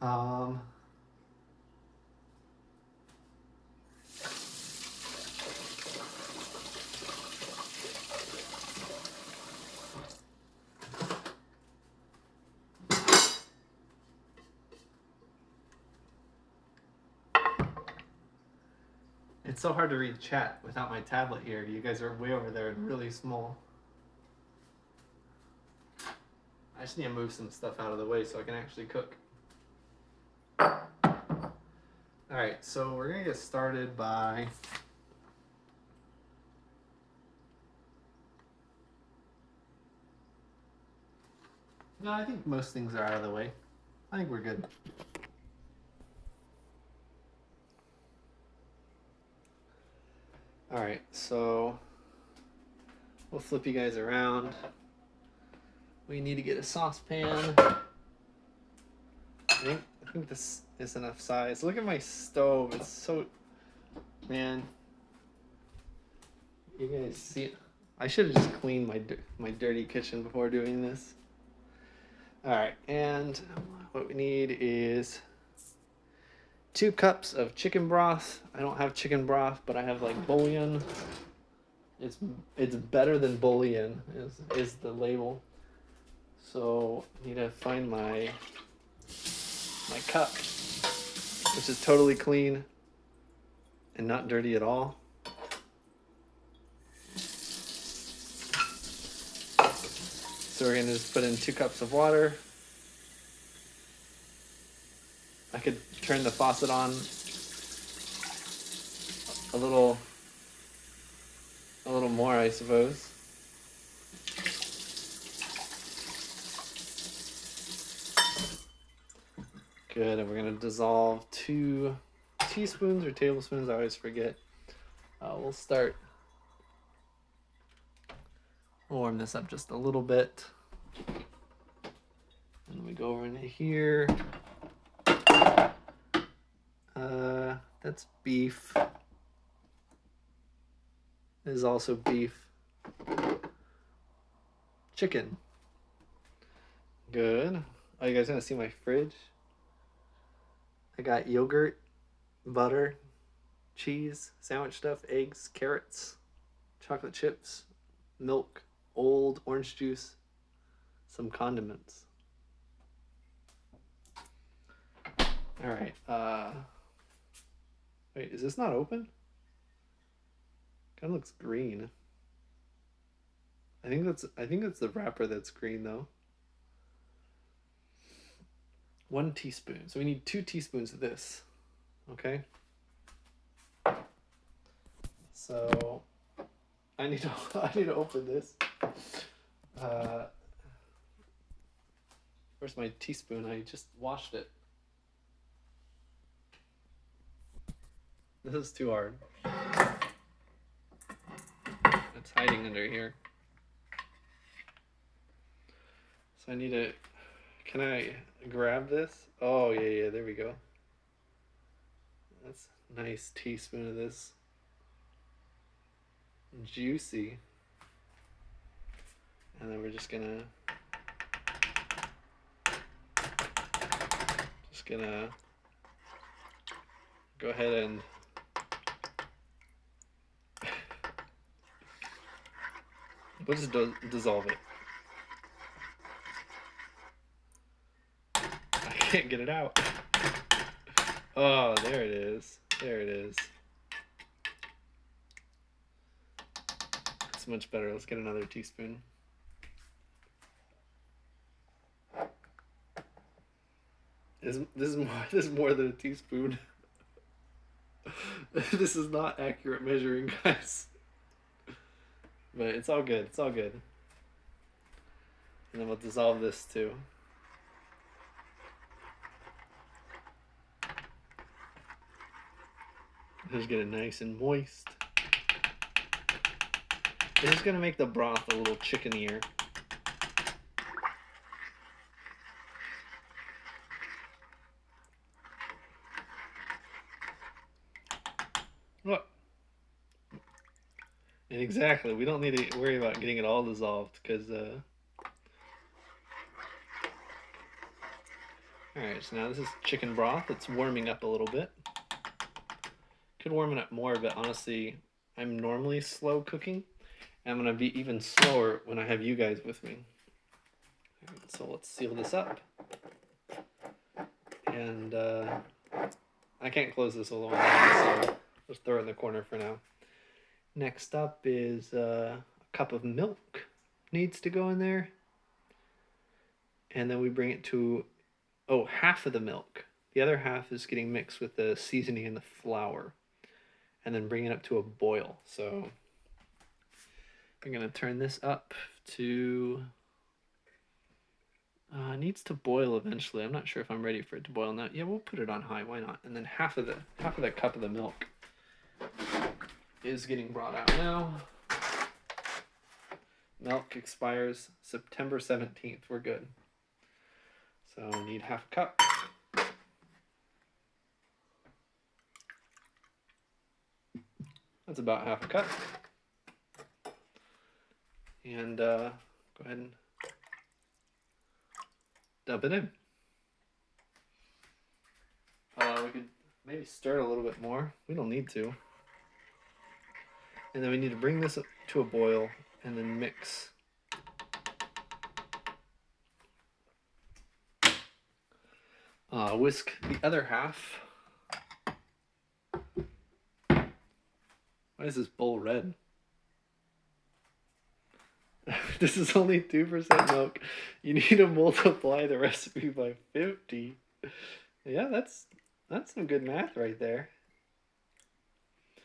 Um, it's so hard to read chat without my tablet here. You guys are way over there and really small. I just need to move some stuff out of the way so I can actually cook. Alright, so we're going to get started by no, I think most things are out of the way. I think we're good. Alright, so we'll flip you guys around. We need to get a saucepan. I think this is enough size. Look at my stove. It's so... Man. You guys see it? I should have just cleaned my dirty kitchen before doing this. Alright, and what we need is 2 cups of chicken broth. I don't have chicken broth, but I have like bouillon. It's better than bouillon is the label. So I need to find my cup, which is totally clean and not dirty at all. So we're gonna just put in 2 cups of water. I could turn the faucet on a little more, I suppose. Good, and we're gonna dissolve 2 teaspoons or tablespoons, I always forget. We'll warm this up just a little bit. And we go over into here. That's beef. This is also beef. Chicken. Good. Oh, you guys gonna see my fridge? I got yogurt, butter, cheese, sandwich stuff, eggs, carrots, chocolate chips, milk, old orange juice, some condiments. All right. Wait, is this not open? Kind of looks green. I think that's the wrapper that's green though. 1 teaspoon. So we need 2 teaspoons of this. Okay. So I need to open this. Where's my teaspoon? I just washed it. This is too hard. It's hiding under here. So I need to... Can I grab this? Oh, yeah, there we go. That's a nice teaspoon of this. Juicy. And then we're just gonna go ahead and we'll just dissolve it. I can't get it out. Oh, there it is. There it is. It's much better. Let's get another teaspoon. This is more than a teaspoon. This is not accurate measuring, guys. But it's all good. It's all good. And then we'll dissolve this too. Just get it nice and moist. This is gonna make the broth a little chickenier. Look. And exactly, we don't need to worry about getting it all dissolved because Alright, so now this is chicken broth. It's warming up a little bit. Could warm it up more, but honestly, I'm normally slow cooking. And I'm going to be even slower when I have you guys with me. Alright, so let's seal this up. And I can't close this alone, so let's throw it in the corner for now. Next up is a cup of milk needs to go in there. And then we bring it to, half of the milk. The other half is getting mixed with the seasoning and the flour. And then bring it up to a boil. So I'm going to turn this up to, needs to boil eventually. I'm not sure if I'm ready for it to boil now. Yeah, we'll put it on high. Why not? And then half of that cup of the milk is getting brought out now. Milk expires September 17th. We're good. So we need half a cup. That's about half a cup. And go ahead and dump it in. We could maybe stir it a little bit more. We don't need to. And then we need to bring this up to a boil and then mix. Whisk the other half. Why is this bowl red? This is only 2% milk. You need to multiply the recipe by 50. Yeah, that's some good math right there.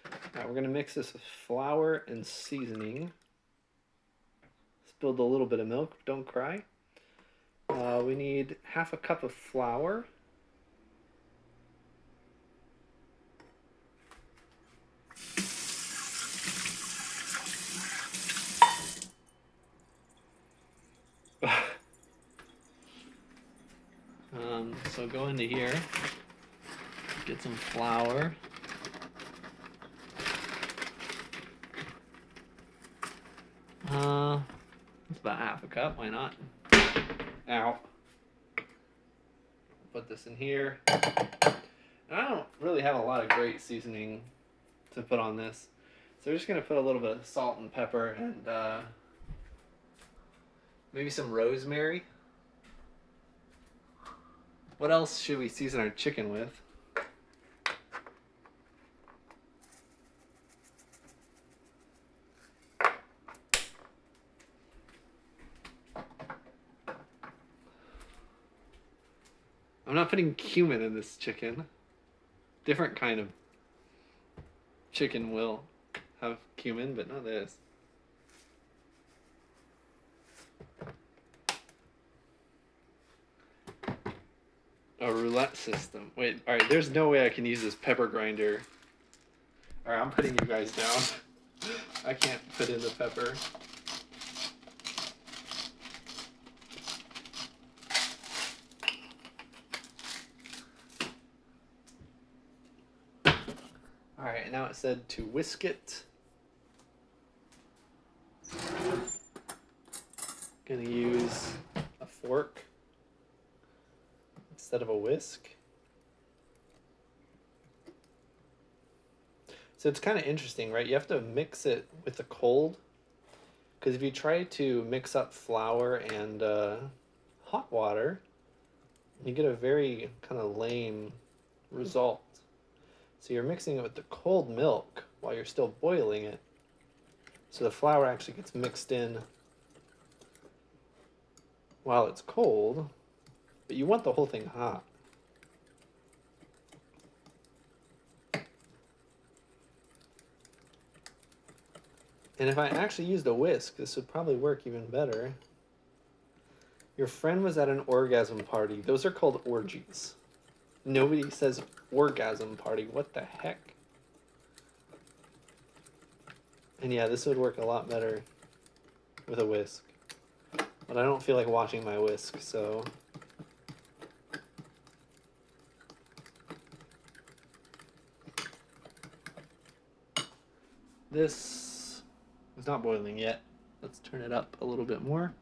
Alright, we're going to mix this with flour and seasoning. Spilled a little bit of milk, don't cry. We need half a cup of flour. So go into here, get some flour. It's about half a cup, why not? Ow. Put this in here. I don't really have a lot of great seasoning to put on this. So we're just going to put a little bit of salt and pepper and maybe some rosemary. What else should we season our chicken with? I'm not putting cumin in this chicken. Different kind of chicken will have cumin, but not this. A roulette system. Wait, alright, there's no way I can use this pepper grinder. Alright, I'm putting you guys down. I can't put in the pepper. Alright, now it said to whisk it. Gonna use a fork instead of a whisk. So it's kind of interesting, right? You have to mix it with the cold, because if you try to mix up flour and hot water, you get a very kind of lame result. So you're mixing it with the cold milk while you're still boiling it. So the flour actually gets mixed in while it's cold, but you want the whole thing hot. And if I actually used a whisk, this would probably work even better. Your friend was at an orgasm party. Those are called orgies. Nobody says orgasm party. What the heck? And yeah, this would work a lot better with a whisk. But I don't feel like washing my whisk, so... This is not boiling yet. Let's turn it up a little bit more.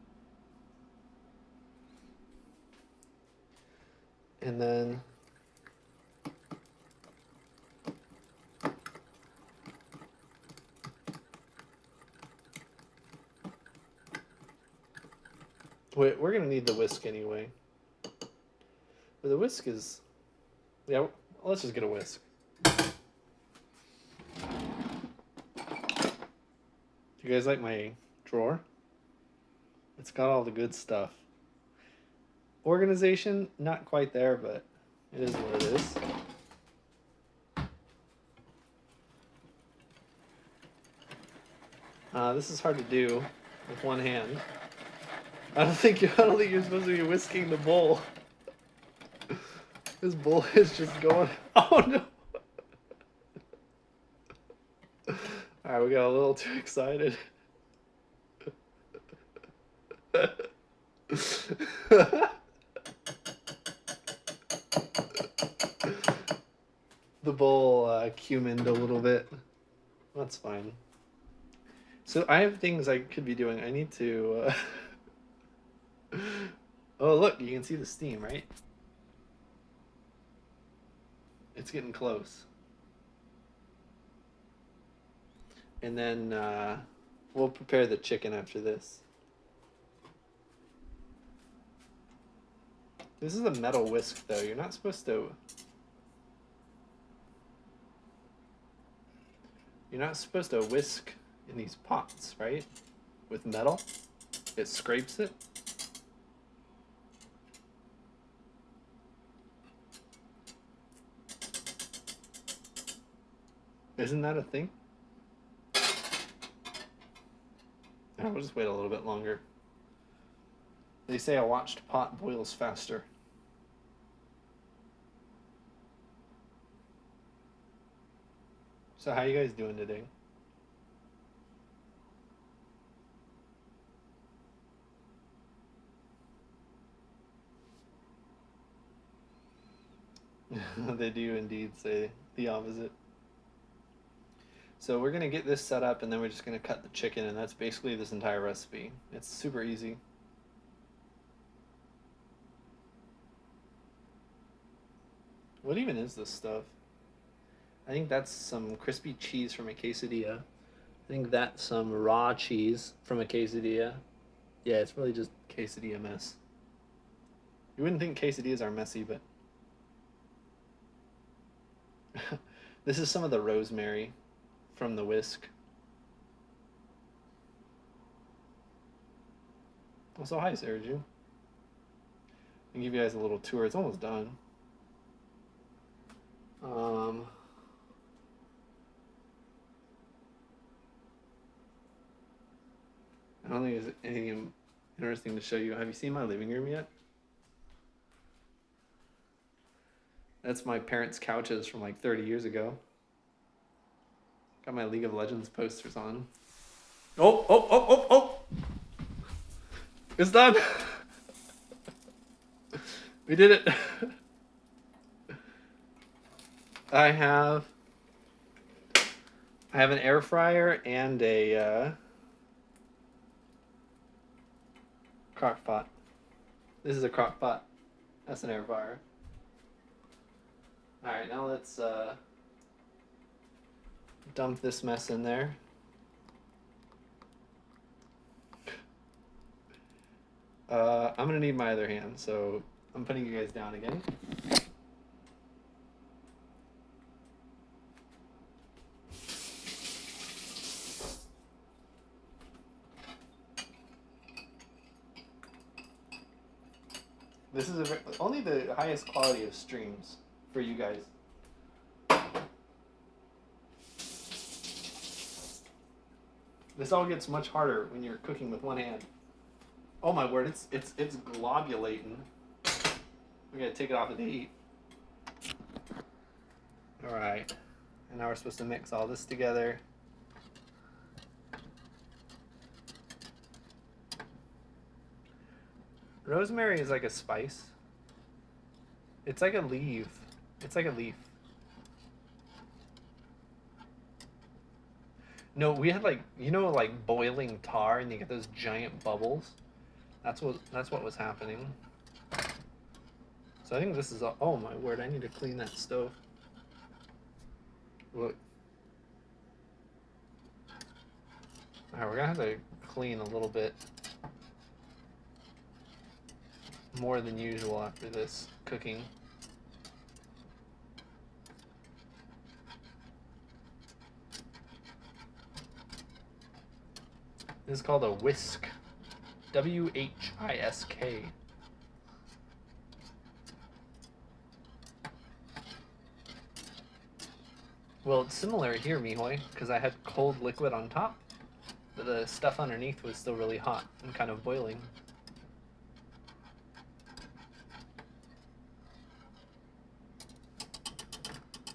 And then wait, we're gonna need the whisk anyway. But the whisk is, yeah, let's just get a whisk. Do you guys like my drawer? It's got all the good stuff. Organization, not quite there, but it is what it is. This is hard to do with one hand. I don't think you're supposed to be whisking the bowl. This bowl is just going. Oh no! All right, we got a little too excited. The bowl cumined a little bit. That's fine. So I have things I could be doing. I need to. Oh look, you can see the steam, right? It's getting close. And then we'll prepare the chicken after this. This is a metal whisk, though. You're not supposed to. You're not supposed to whisk in these pots, right? With metal, it scrapes it. Isn't that a thing? Oh, we'll just wait a little bit longer. They say a watched pot boils faster. So how you guys doing today? They do indeed say the opposite. So we're going to get this set up, and then we're just going to cut the chicken, and that's basically this entire recipe. It's super easy. What even is this stuff? I think that's some crispy cheese from a quesadilla. I think that's some raw cheese from a quesadilla. Yeah, it's really just quesadilla mess. You wouldn't think quesadillas are messy, but... This is some of the rosemary from the whisk. Also, hi, Sarah Jew. I'll give you guys a little tour. It's almost done. I don't think there's anything interesting to show you. Have you seen my living room yet? That's my parents' couches from like 30 years ago. Got my League of Legends posters on. Oh! It's done! We did it! I have an air fryer and a crock pot. This is a crock pot. That's an air fryer. Alright, now let's dump this mess in there. I'm gonna need my other hand, so I'm putting you guys down again. This is only the highest quality of streams for you guys. This all gets much harder when you're cooking with one hand. Oh my word, it's globulating. We gotta take it off of the heat. All right, and now we're supposed to mix all this together. Rosemary is like a spice. It's like a leaf. It's like a leaf. No, we had like, you know, like boiling tar and you get those giant bubbles. That's what was happening. So I think this is all, oh my word, I need to clean that stove. Look. Alright, we're gonna have to clean a little bit more than usual after this cooking. This is called a whisk. W-H-I-S-K. Well, it's similar here, Mihoy, because I had cold liquid on top, but the stuff underneath was still really hot and kind of boiling.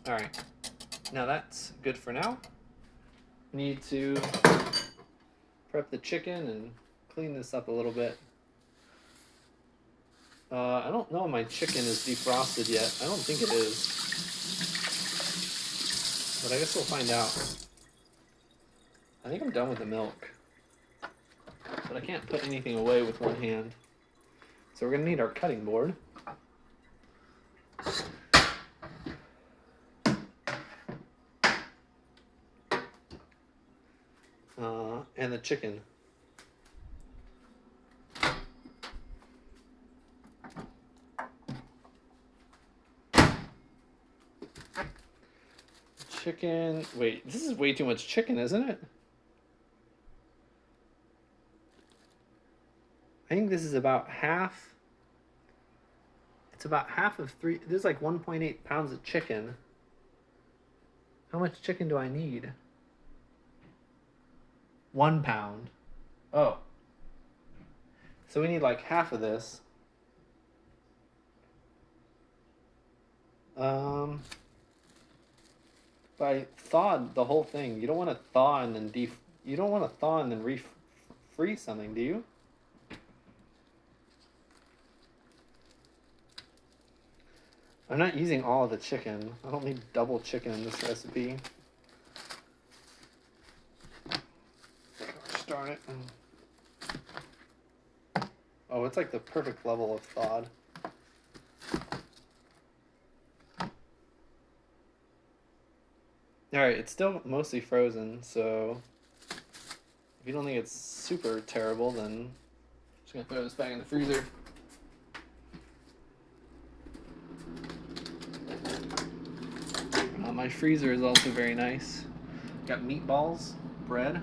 Alright, now that's good for now. Need to prep the chicken and clean this up a little bit. I don't know if my chicken is defrosted yet. I don't think it is. But I guess we'll find out. I think I'm done with the milk. But I can't put anything away with one hand. So we're going to need our cutting board. And the chicken. Chicken. Wait, this is way too much chicken, isn't it? I think this is about half. It's about half of 3. There's like 1.8 pounds of chicken. How much chicken do I need? 1 pound. Oh. So we need like half of this. But I thawed the whole thing. You don't want to thaw and then you don't want to thaw and then refreeze something, do you? I'm not using all of the chicken. I don't need double chicken in this recipe. Gosh darn it. Oh, it's like the perfect level of thawed. Alright, it's still mostly frozen, so if you don't think it's super terrible, then I'm just going to throw this back in the freezer. My freezer is also very nice. Got meatballs, bread,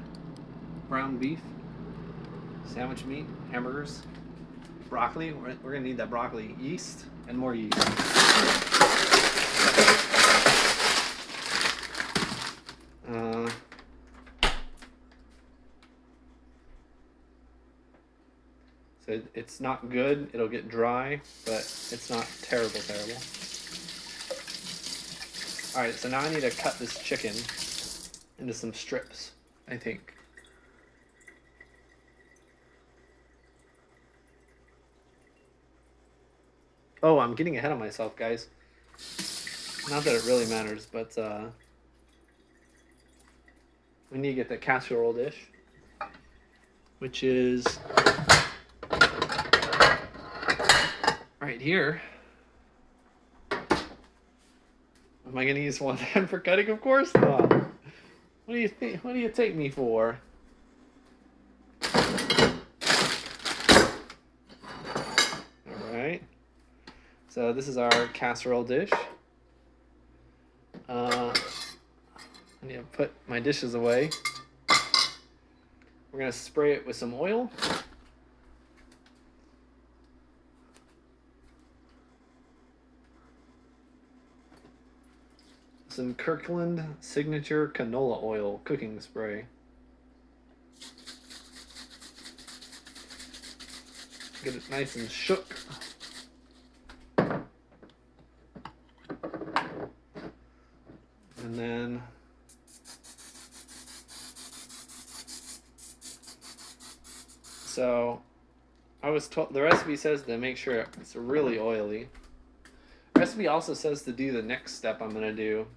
ground beef, sandwich meat, hamburgers, broccoli. We're going to need that broccoli. Yeast and more yeast. So it's not good. It'll get dry, but it's not terrible. Alright, so now I need to cut this chicken into some strips, I think. Oh, I'm getting ahead of myself, guys. Not that it really matters, but we need to get the casserole dish, which is right here. Am I going to use one hand for cutting? Of course not. What do you think? What do you take me for? All right. So this is our casserole dish. I need to put my dishes away. We're going to spray it with some oil. Some Kirkland Signature Canola Oil cooking spray. Get it nice and shook. And then so I was told the recipe says to make sure it's really oily. The recipe also says to do the next step I'm going to do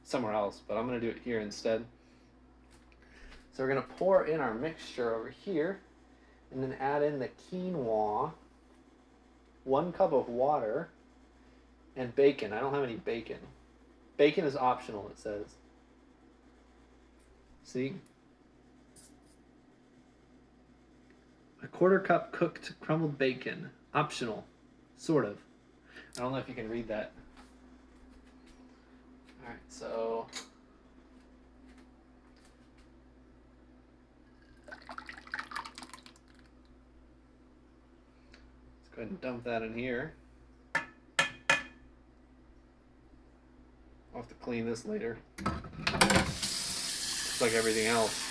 somewhere else, but I'm going to do it here instead. So we're going to pour in our mixture over here and then add in the quinoa. 1 cup of water, and bacon. I don't have any bacon. Bacon is optional, it says. See? A 1/4 cup cooked crumbled bacon. Optional. Sort of. I don't know if you can read that. Alright, so let's go ahead and dump that in here. I'll have to clean this later. Just like everything else.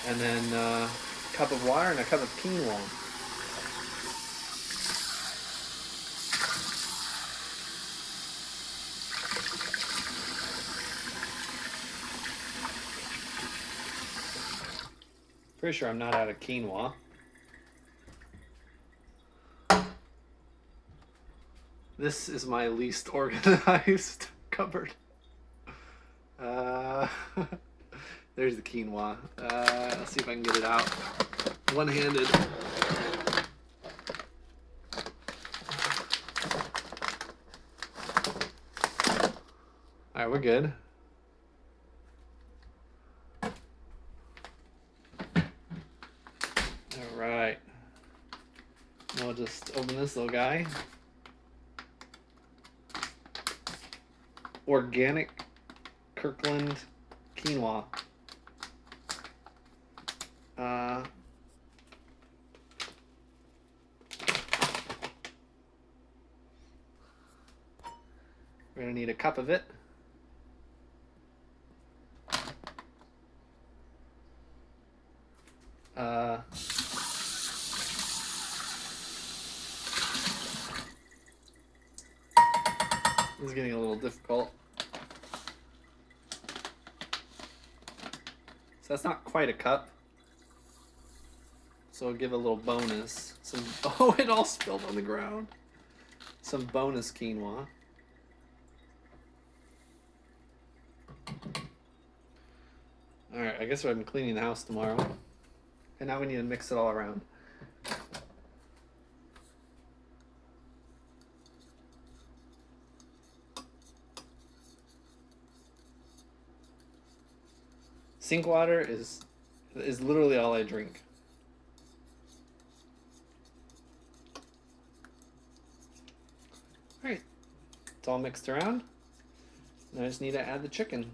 And then a cup of water and a cup of quinoa. Pretty sure I'm not out of quinoa. This is my least organized cupboard. There's the quinoa. Let's see if I can get it out one-handed. All right, we're good. All right. Now we'll just open this little guy. Organic Kirkland quinoa. We're gonna need a cup of it. This is getting a little difficult. So that's not quite a cup. So I'll give a little bonus. Oh, it all spilled on the ground. Some bonus quinoa. Alright, I guess I'm cleaning the house tomorrow. And now we need to mix it all around. Sink water is literally all I drink. Alright, it's all mixed around. Now I just need to add the chicken.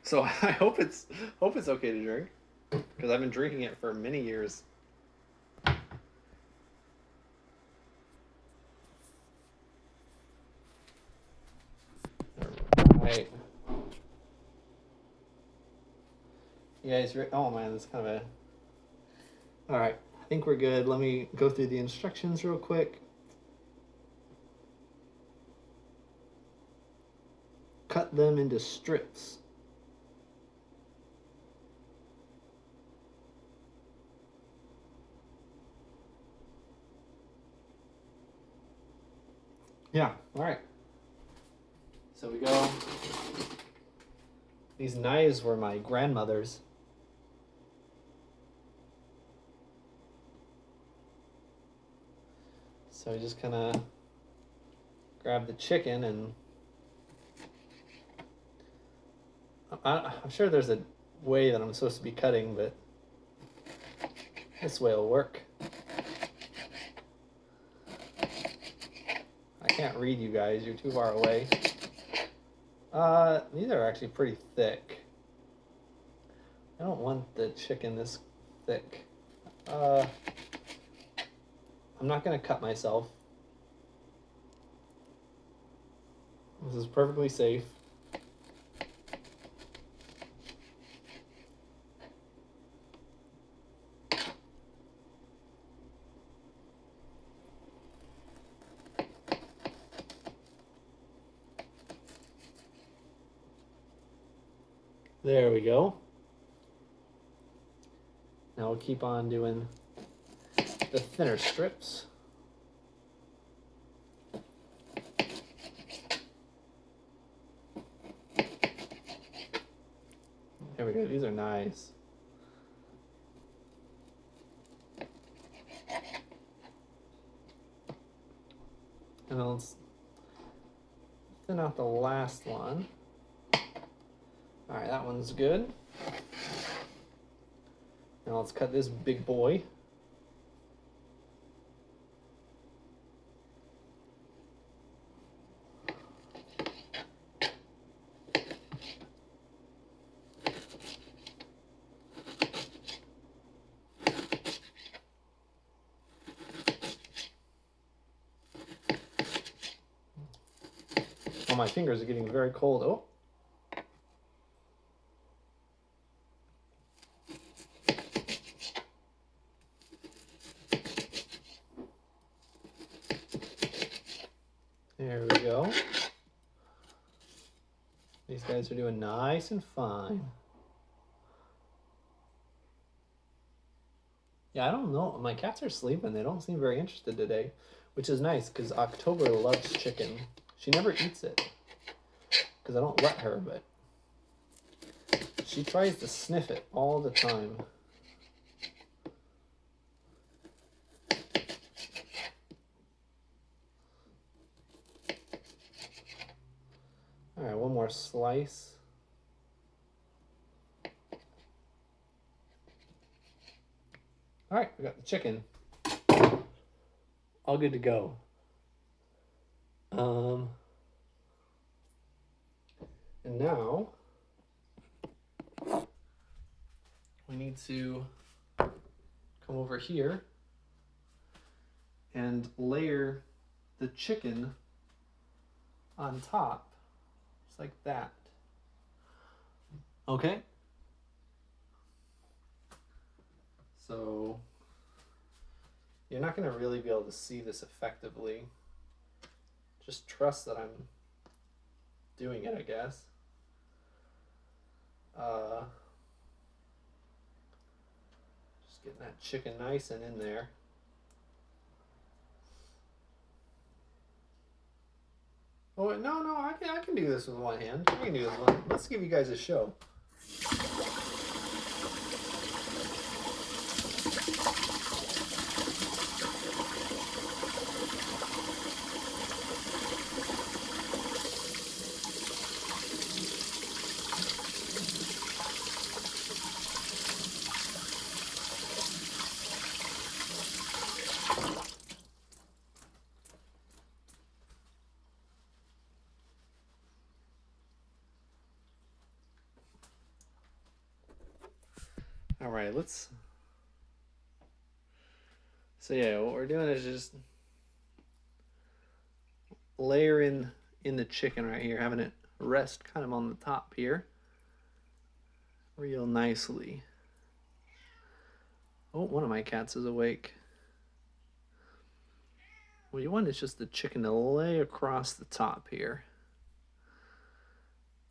So I hope it's okay to drink, because I've been drinking it for many years. Alright. You guys, oh man, this is kind of a... Alright, I think we're good. Let me go through the instructions real quick. Cut them into strips. Yeah, alright. So we go. These knives were my grandmother's. So I just kind of grab the chicken and I'm sure there's a way that I'm supposed to be cutting, but this way will work. I can't read you guys, you're too far away. These are actually pretty thick. I don't want the chicken this thick. I'm not gonna cut myself. This is perfectly safe. There we go. Now we'll keep on doing the thinner strips. There we go. These are nice. And then let's thin out the last one. All right, that one's good. Now let's cut this big boy. Oh, my fingers are getting very cold. Oh. There we go. These guys are doing nice and fine. Yeah, I don't know. My cats are sleeping. They don't seem very interested today, which is nice because October loves chicken. She never eats it because I don't let her, but she tries to sniff it all the time. All right, one more slice. All right, we got the chicken. All good to go. And now we need to come over here and layer the chicken on top, just like that. Okay? So you're not going to really be able to see this effectively. Just trust that I'm doing it, I guess. Just getting that chicken nice and in there. Oh, no, I can do this with one hand. I can do this with one. Let's give you guys a show. All right, so yeah, what we're doing is just layering in the chicken right here, having it rest kind of on the top here real nicely. Oh, one of my cats is awake. What you want is just the chicken to lay across the top here.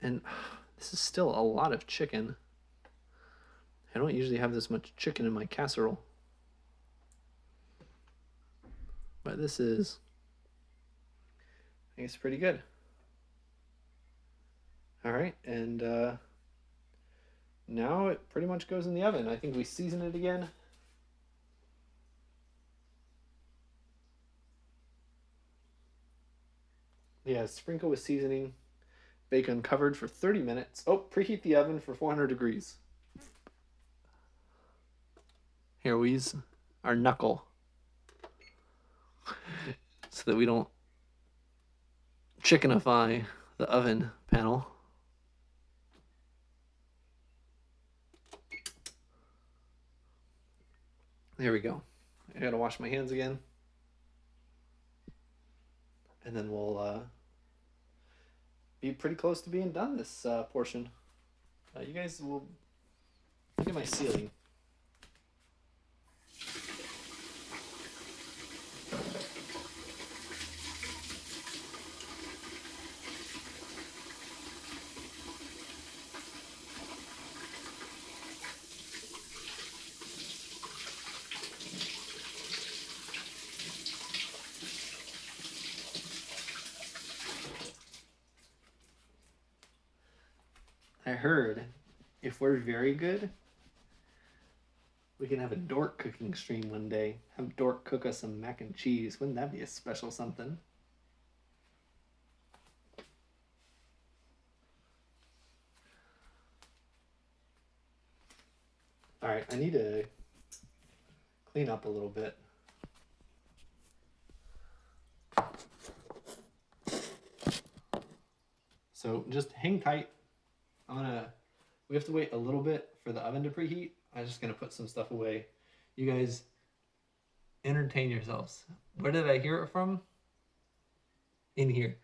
And this is still a lot of chicken. I don't usually have this much chicken in my casserole. But this is, I think it's pretty good. All right, and now it pretty much goes in the oven. I think we season it again. Yeah, sprinkle with seasoning. Bake uncovered for 30 minutes. Oh, preheat the oven for 400 degrees. Here, we use our knuckle so that we don't chickenify the oven panel. There we go. I gotta wash my hands again. And then we'll be pretty close to being done this portion. You guys will look at my ceiling. I heard if we're very good, we can have a Dork cooking stream one day. Have Dork cook us some mac and cheese. Wouldn't that be a special something? All right, I need to clean up a little bit. So just hang tight. We have to wait a little bit for the oven to preheat. I'm just gonna put some stuff away. You guys entertain yourselves. Where did I hear it from? In here.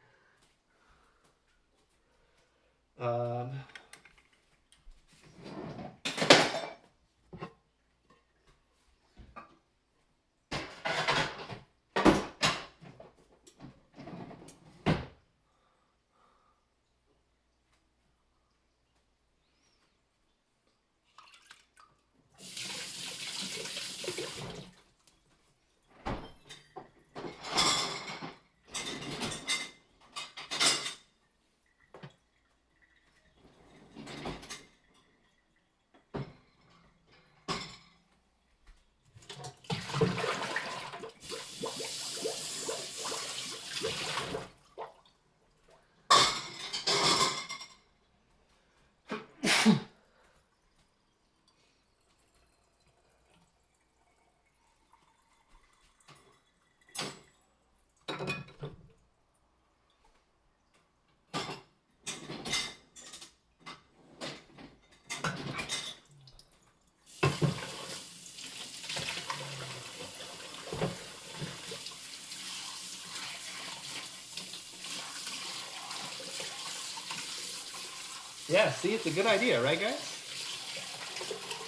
Yeah, see, it's a good idea, right, guys?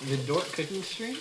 The Dork cooking stream.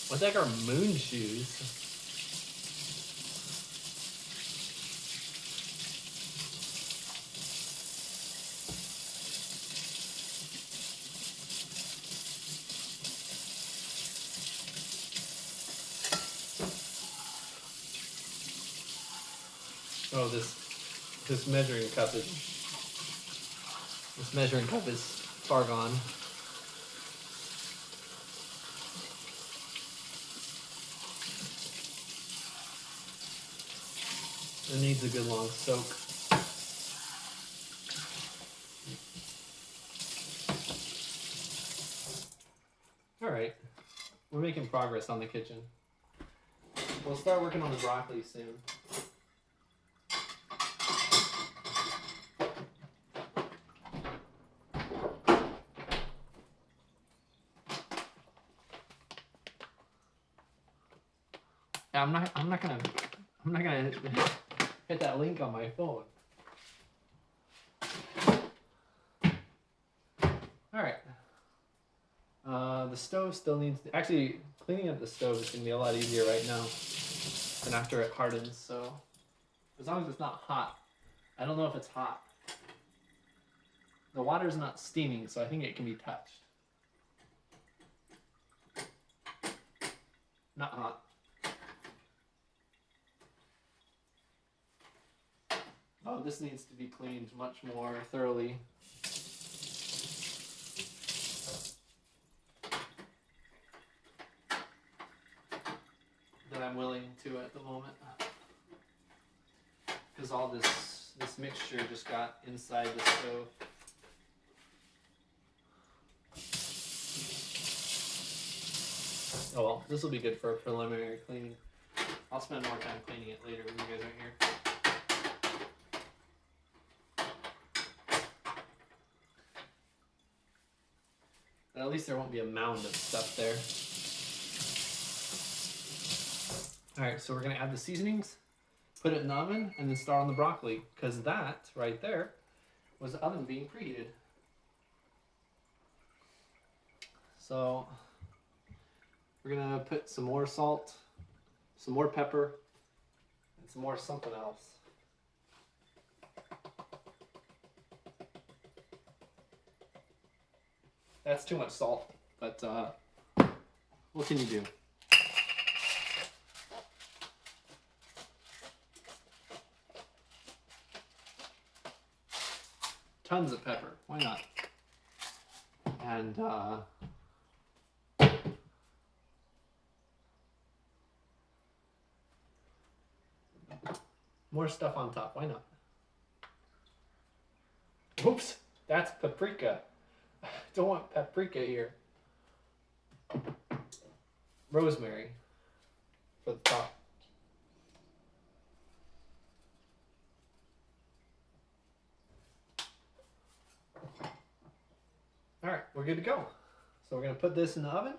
What's like our moon shoes? Oh, this measuring cup is far gone. It needs a good long soak. All right, we're making progress on the kitchen. We'll start working on the broccoli soon. Yeah, I'm not gonna hit that link on my phone. All right. The stove still needs to, actually cleaning up the stove is gonna be a lot easier right now than after it hardens. So as long as it's not hot. I don't know if it's hot. The water's not steaming, so I think it can be touched. Not hot. Oh, this needs to be cleaned much more thoroughly. Than I'm willing to at the moment. Because all this this mixture just got inside the stove. Oh well, this will be good for a preliminary cleaning. I'll spend more time cleaning it later when you guys aren't here. But at least there won't be a mound of stuff there. Alright, so we're going to add the seasonings, put it in the oven, and then start on the broccoli, because that right there was the oven being preheated. So we're going to put some more salt, some more pepper, and some more something else. That's too much salt, but what can you do? Tons of pepper, why not? And more stuff on top, why not? Oops, that's paprika. Don't want paprika here. Rosemary for the top. All right, we're good to go. So we're gonna put this in the oven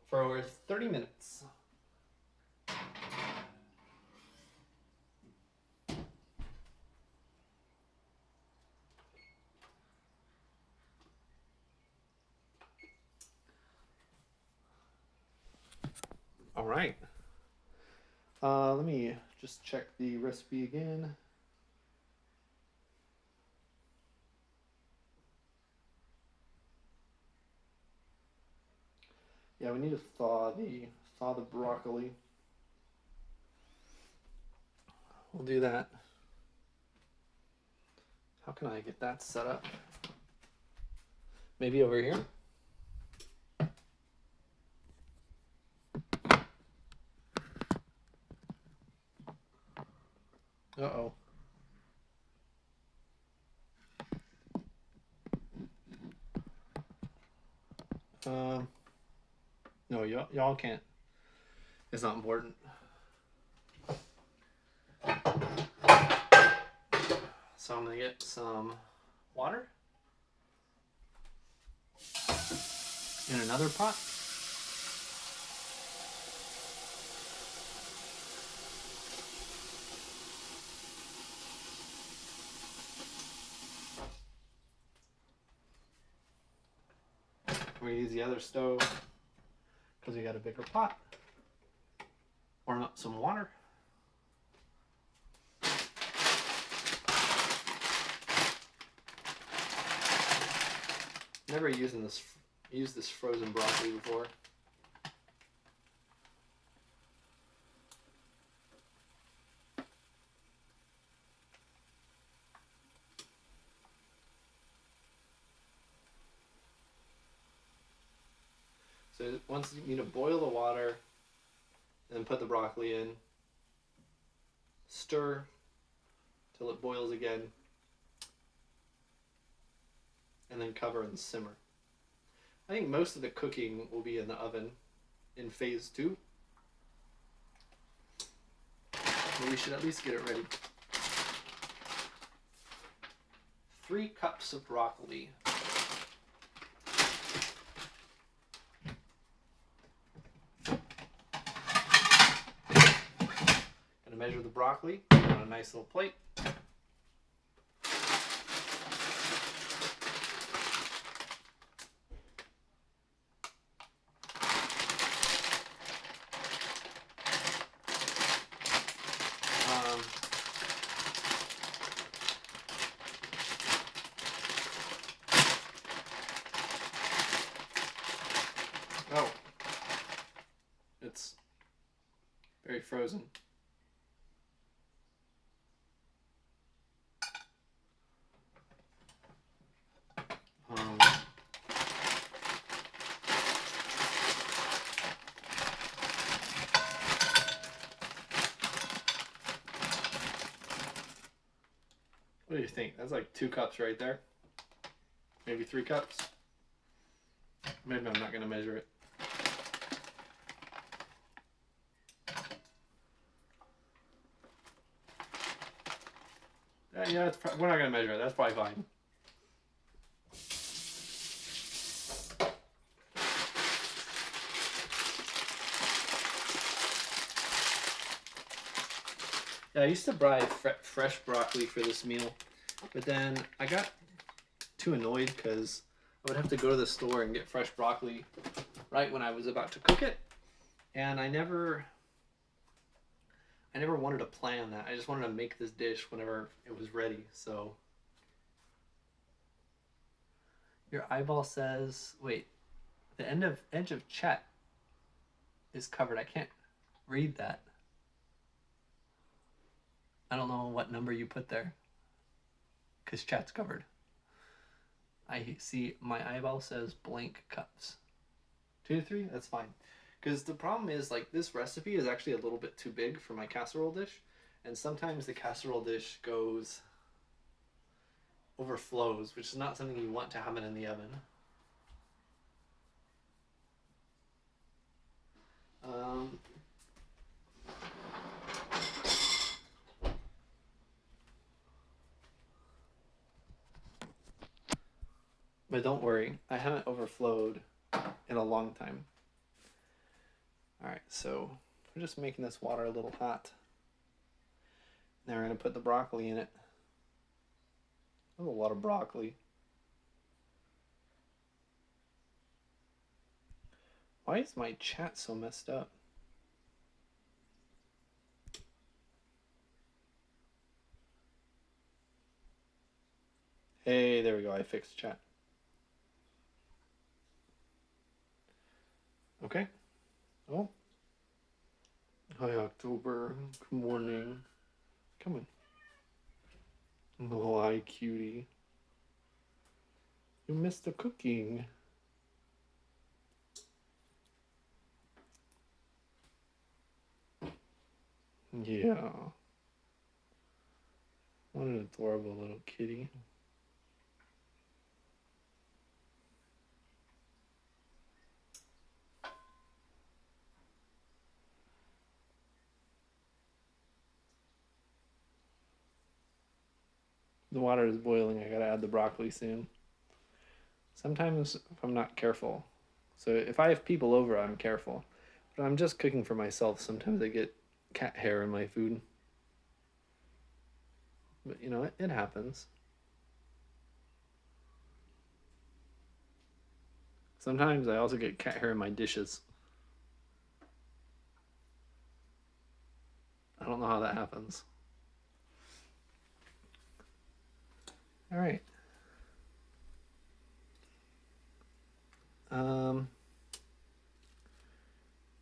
for over 30 minutes. All right. Let me just check the recipe again. Yeah, we need to thaw the broccoli. We'll do that. How can I get that set up? Maybe over here? Uh-oh. No, y'all can't. It's not important. So I'm gonna get some water in another pot. We're gonna use the other stove because we got a bigger pot. Warm up some water. Never used this frozen broccoli before. So once you need to boil the water, then put the broccoli in, stir till it boils again, and then cover and simmer. I think most of the cooking will be in the oven in phase 2. But we should at least get it ready. 3 cups of broccoli. Gonna measure the broccoli on a nice little plate. Oh, it's very frozen. What do you think? That's like 2 cups right there. Maybe 3 cups. Maybe I'm not going to measure it. Yeah, we're not going to measure it. That's probably fine. Yeah, I used to buy fresh broccoli for this meal, but then I got too annoyed because I would have to go to the store and get fresh broccoli right when I was about to cook it, and I never wanted to plan that. I just wanted to make this dish whenever it was ready. So your eyeball says, wait, the edge of chat is covered. I can't read that. I don't know what number you put there because chat's covered. I see my eyeball says blank cups. 2 to 3? That's fine. Because the problem is, like, this recipe is actually a little bit too big for my casserole dish. And sometimes the casserole dish overflows, which is not something you want to have it in the oven. But don't worry, I haven't overflowed in a long time. Alright, so we're just making this water a little hot. Now we're going to put the broccoli in it. That's a lot of broccoli. Why is my chat so messed up? Hey, there we go. I fixed chat. Okay. Oh. Hi, October. Good morning. Come on. Oh, hi, cutie. You missed the cooking. Yeah. What an adorable little kitty. The water is boiling. I gotta add the broccoli soon. Sometimes if I'm not careful. So if I have people over, I'm careful. But I'm just cooking for myself. Sometimes I get cat hair in my food. But you know, it happens. Sometimes I also get cat hair in my dishes. I don't know how that happens. All right.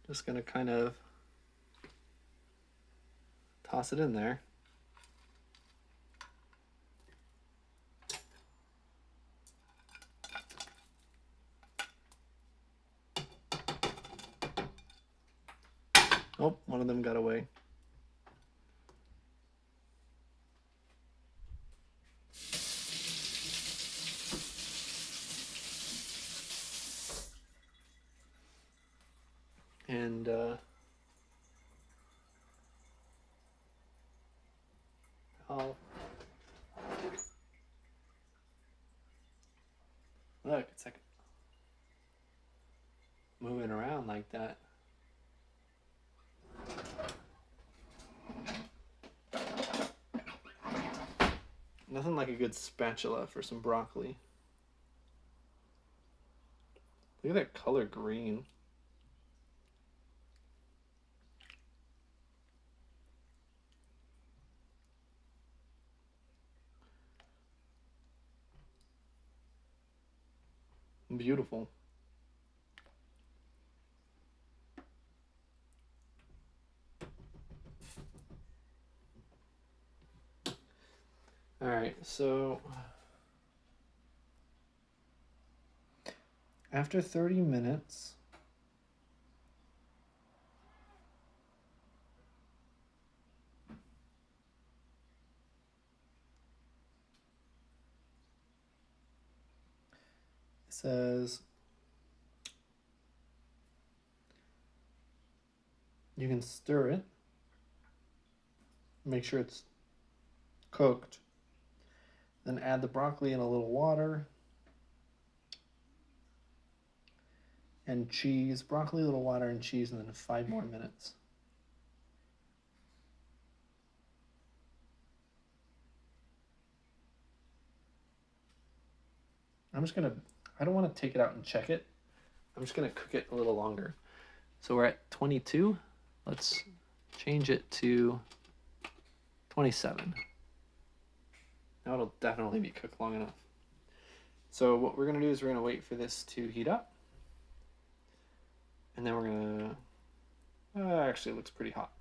Just gonna kind of toss it in there. Oh, one of them got away. And I'll look, it's like moving around like that. Nothing like a good spatula for some broccoli. Look at that color green. Beautiful. All right, so after 30 minutes, says you can stir it, make sure it's cooked, then add the broccoli in a little water and cheese, broccoli, a little water and cheese, and then 5 more minutes. I'm just gonna, I don't want to take it out and check it. I'm just gonna cook it a little longer. So we're at 22. Let's change it to 27. Now it'll definitely be cooked long enough. So what we're gonna do is we're gonna wait for this to heat up. And then we're gonna, actually it looks pretty hot.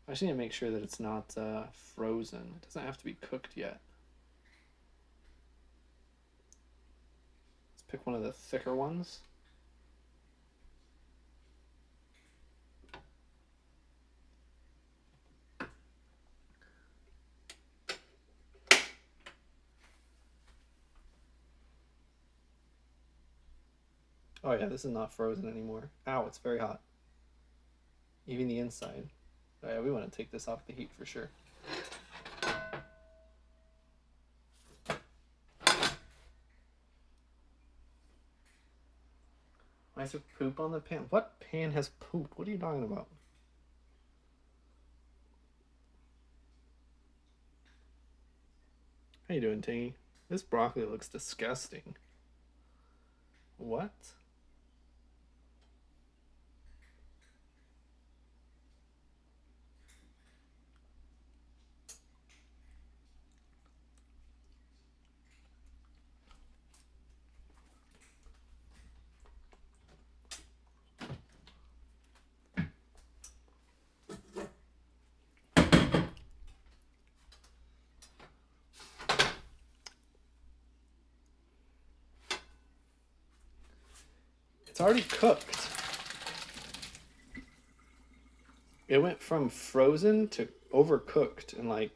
I just need to make sure that it's not frozen. It doesn't have to be cooked yet. Let's pick one of the thicker ones. Oh yeah, this is not frozen anymore. Ow, it's very hot. Even the inside. Oh yeah, we want to take this off the heat for sure. Why is there poop on the pan? What pan has poop? What are you talking about? How you doing, Tingy? This broccoli looks disgusting. What? It's already cooked. It went from frozen to overcooked in like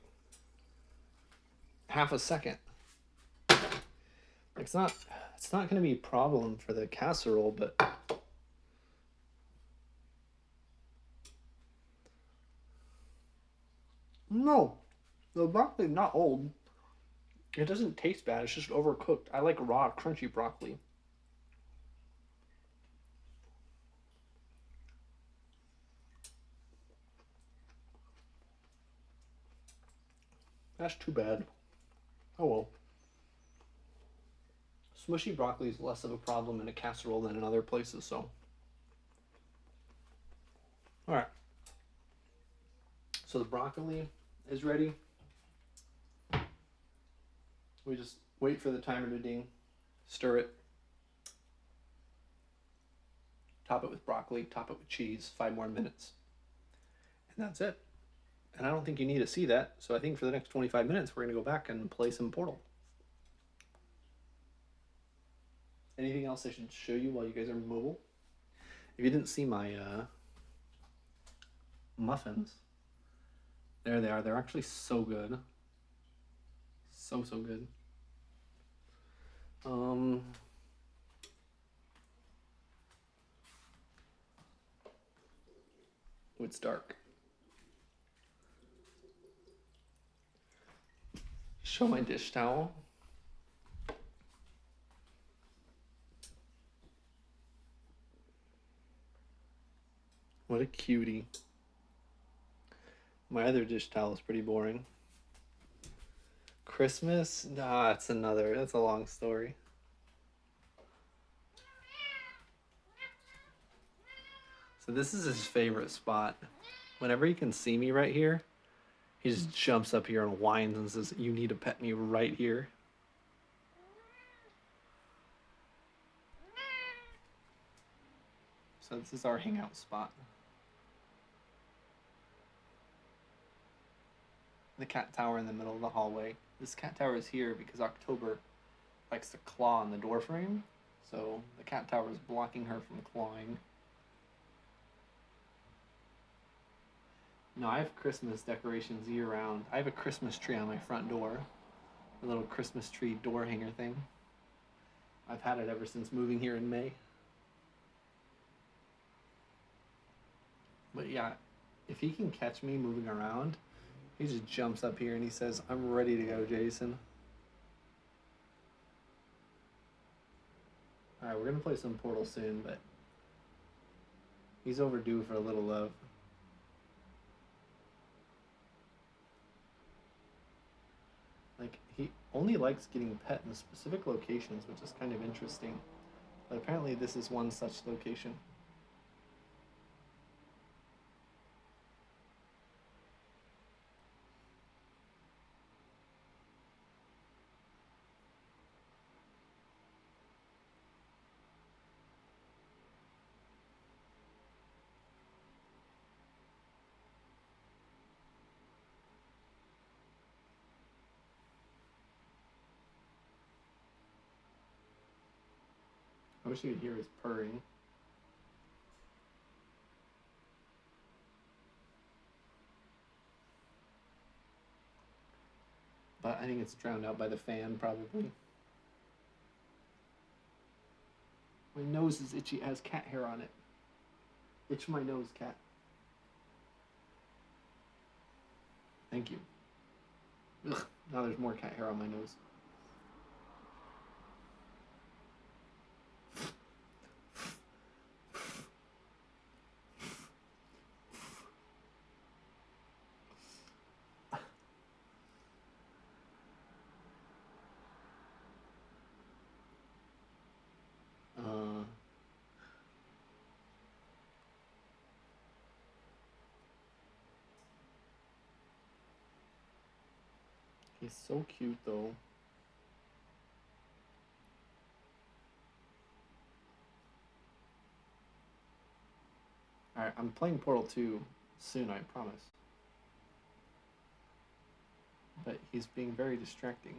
half a second. It's not going to be a problem for the casserole, but no, the broccoli's not old. It doesn't taste bad. It's just overcooked. I like raw, crunchy broccoli. That's too bad. Oh well. Smushy broccoli is less of a problem in a casserole than in other places, so. Alright. So the broccoli is ready. We just wait for the timer to ding, stir it, top it with broccoli, top it with cheese, 5 more minutes. And that's it. And I don't think you need to see that, so I think for the next 25 minutes we're going to go back and play some Portal. Anything else I should show you while you guys are mobile? If you didn't see my muffins, there they are. They're actually so good. So good. It's dark. Show my dish towel. What a cutie. My other dish towel is pretty boring. Christmas? Nah, that's a long story. So this is his favorite spot. Whenever he can see me right here, he just jumps up here and whines and says, "You need to pet me right here." So this is our hangout spot. The cat tower in the middle of the hallway. This cat tower is here because October likes to claw on the door frame. So the cat tower is blocking her from clawing. No, I have Christmas decorations year round. I have a Christmas tree on my front door. A little Christmas tree door hanger thing. I've had it ever since moving here in May. But yeah, if he can catch me moving around, he just jumps up here and he says, "I'm ready to go, Jason." Alright, we're gonna play some Portal soon, but he's overdue for a little love. Like, he only likes getting pet in specific locations, which is kind of interesting. But apparently this is one such location. I wish you could hear his purring. But I think it's drowned out by the fan, probably. My nose is itchy. It has cat hair on it. Itch my nose, cat. Thank you. Ugh, now there's more cat hair on my nose. Uh, he's so cute, though. Alright, I'm playing Portal 2 soon, I promise. But he's being very distracting.